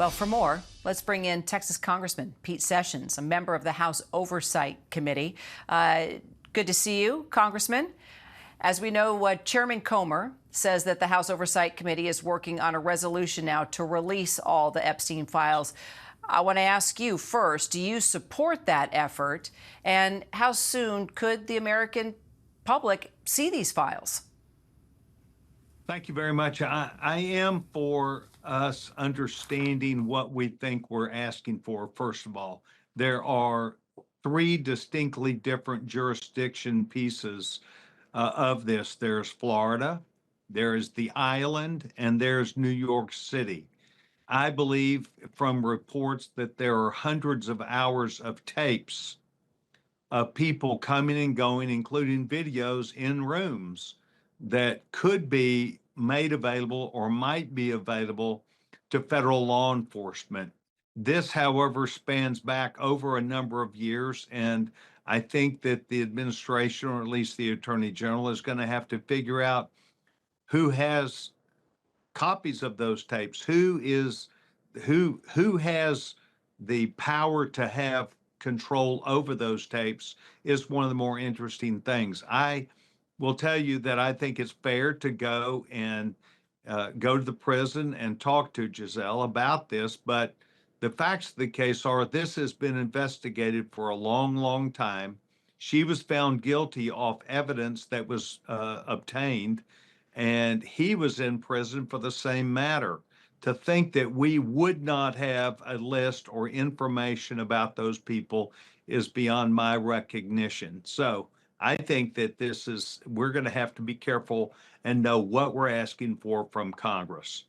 Well, for more, let's bring in Texas Congressman Pete Sessions, a member of the House Oversight Committee. Good to see you, Congressman. As we know, Chairman Comer says that the House Oversight Committee is working on a resolution now to release all the Epstein files. I want to ask you first, do you support that effort? And how soon could the American public see these files? Thank you very much. I am for us understanding what we think we're asking for. First of all, there are three distinctly different jurisdiction pieces of this. There's Florida, there's the island, and there's New York City. I believe from reports that there are hundreds of hours of tapes of people coming and going, including videos in rooms that could be made available or might be available to federal law enforcement. This, however, spans back over a number of years, and I think that the administration, or at least the Attorney General, is going to have to figure out who has copies of those tapes, who has the power to have control over those tapes is one of the more interesting things. I will tell you that I think it's fair to go to the prison and talk to Giselle about this, but the facts of the case are this has been investigated for a long, long time. She was found guilty of evidence that was obtained, and he was in prison for the same matter. To think that we would not have a list or information about those people is beyond my recognition. So I think that we're going to have to be careful and know what we're asking for from Congress.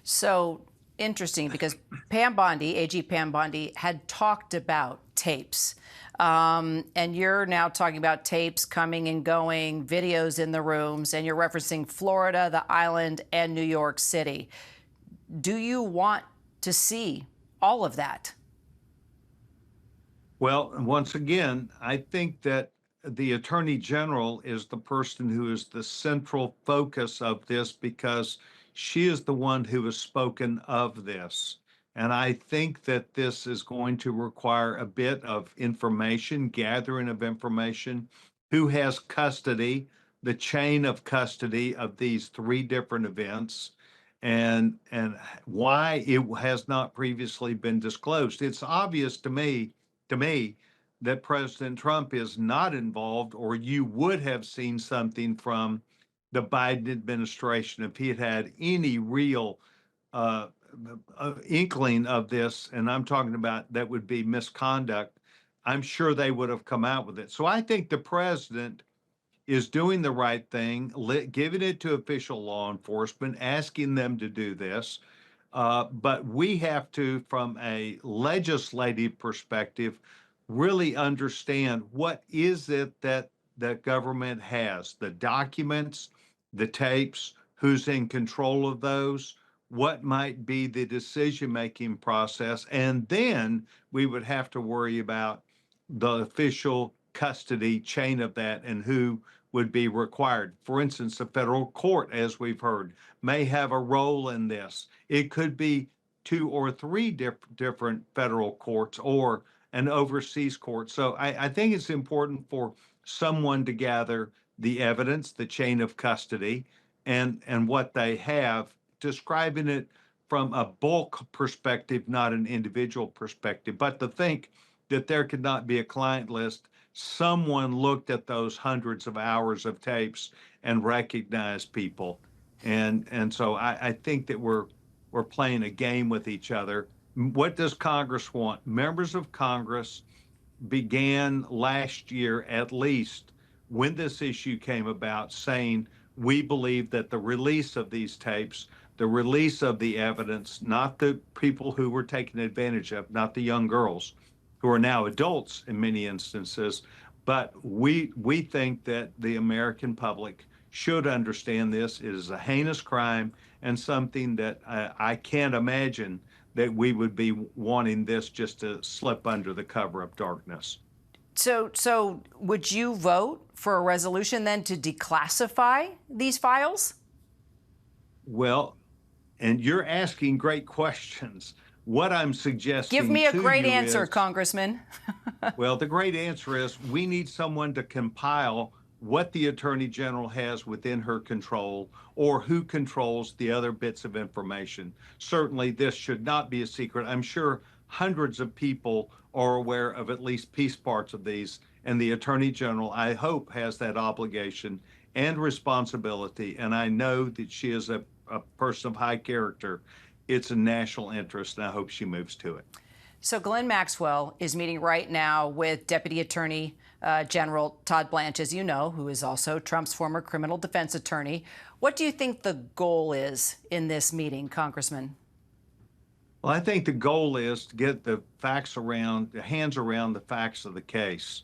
So interesting, because Pam Bondi, AG Pam Bondi, had talked about tapes. And you're now talking about tapes coming and going, videos in the rooms, and you're referencing Florida, the island, and New York City. Do you want to see all of that? Well, once again, I think that the Attorney General is the person who is the central focus of this because she is the one who has spoken of this. And I think that this is going to require a bit of information, gathering of information, who has custody, the chain of custody of these three different events, and why it has not previously been disclosed. It's obvious to me that President Trump is not involved, or you would have seen something from the Biden administration if he had had any real inkling of this, and I'm talking about that would be misconduct. I'm sure they would have come out with it. So I think the president is doing the right thing, giving it to official law enforcement, asking them to do this. But we have to, from a legislative perspective, really understand what is it that the government has, the documents, the tapes, who's in control of those, what might be the decision-making process, and then we would have to worry about the official custody chain of that and who would be required. For instance, the federal court, as we've heard, may have a role in this. It could be two or three different federal courts or an overseas court. So I think it's important for someone to gather the evidence, the chain of custody, and what they have, describing it from a bulk perspective, not an individual perspective. But to think that there could not be a client list, someone looked at those hundreds of hours of tapes and recognized people. And so I think that we're playing a game with each other. What does Congress want? Members of Congress began last year, at least, when this issue came about, saying we believe that the release of these tapes, the release of the evidence, not the people who were taken advantage of, not the young girls who are now adults in many instances, but we think that the American public should understand this. It is a heinous crime and something that I can't imagine that we would be wanting this just to slip under the cover of darkness. So would you vote for a resolution then to declassify these files? Well, and you're asking great questions. What I'm suggesting Give me a to great you answer, is, Congressman. well, the great answer is we need someone to compile what the Attorney General has within her control or who controls the other bits of information. Certainly, this should not be a secret. I'm sure hundreds of people are aware of at least piece parts of these, and the Attorney General, I hope, has that obligation and responsibility. And I know that she is a person of high character. It's a national interest, and I hope she moves to it. So Ghislaine Maxwell is meeting right now with Deputy Attorney General Todd Blanche, as you know, who is also Trump's former criminal defense attorney. What do you think the goal is in this meeting, Congressman? Well, I think the goal is to get the facts around, the hands around the facts of the case.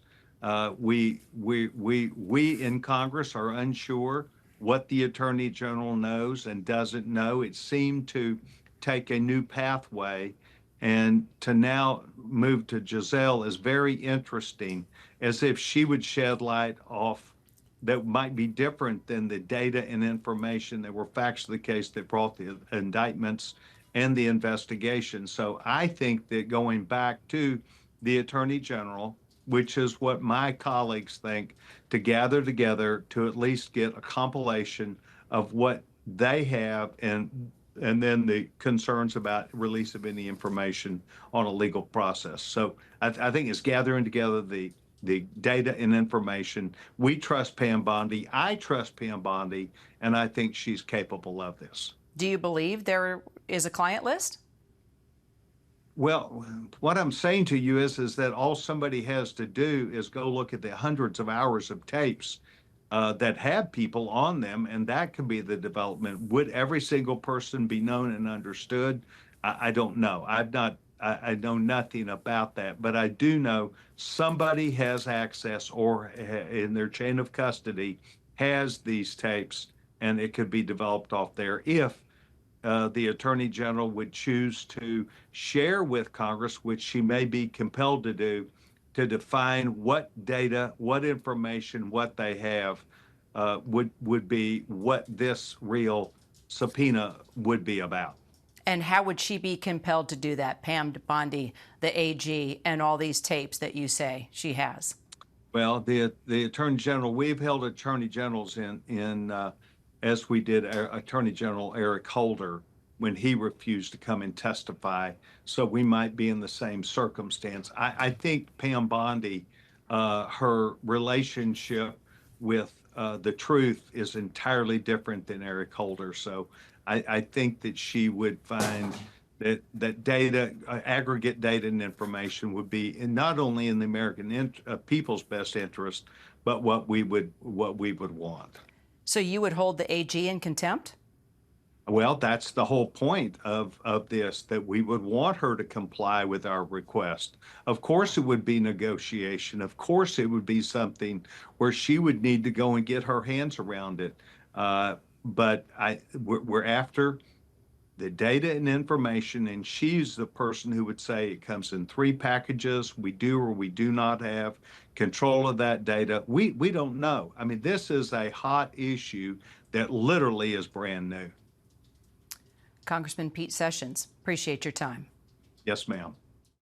We in Congress are unsure what the Attorney General knows and doesn't know. It seemed to take a new pathway, and to now move to Giselle is very interesting, as if she would shed light off that might be different than the data and information that were facts of the case that brought the indictments and the investigation. So I think that going back to the Attorney General, which is what my colleagues think, to gather together to at least get a compilation of what they have, and then the concerns about release of any information on a legal process. So I think it's gathering together the data and information. We trust Pam Bondi. I trust Pam Bondi, and I think she's capable of this. Do you believe there is a client list? Well, what I'm saying to you is that all somebody has to do is go look at the hundreds of hours of tapes that have people on them, and that could be the development. Would every single person be known and understood? I don't know. I know nothing about that, but I do know somebody has access or in their chain of custody has these tapes, and it could be developed off there if the Attorney General would choose to share with Congress, which she may be compelled to do, to define what data, what information, what they have would be what this real subpoena would be about. And how would she be compelled to do that, Pam Bondi, the AG, and all these tapes that you say she has? Well, the Attorney General, we've held Attorney Generals in as we did Attorney General Eric Holder when he refused to come and testify. So we might be in the same circumstance. I think Pam Bondi, her relationship with the truth is entirely different than Eric Holder. So I think that she would find that data, aggregate data and information would be not only in the American people's best interest, but what we would want. So you would hold the AG in contempt? Well, that's the whole point of this, that we would want her to comply with our request. Of course, it would be negotiation. Of course, it would be something where she would need to go and get her hands around it. But we're after the data and information, and she's the person who would say it comes in 3 packages. We do or we do not have control of that data. We don't know. I mean, this is a hot issue that literally is brand new. Congressman Pete Sessions, appreciate your time. Yes, ma'am.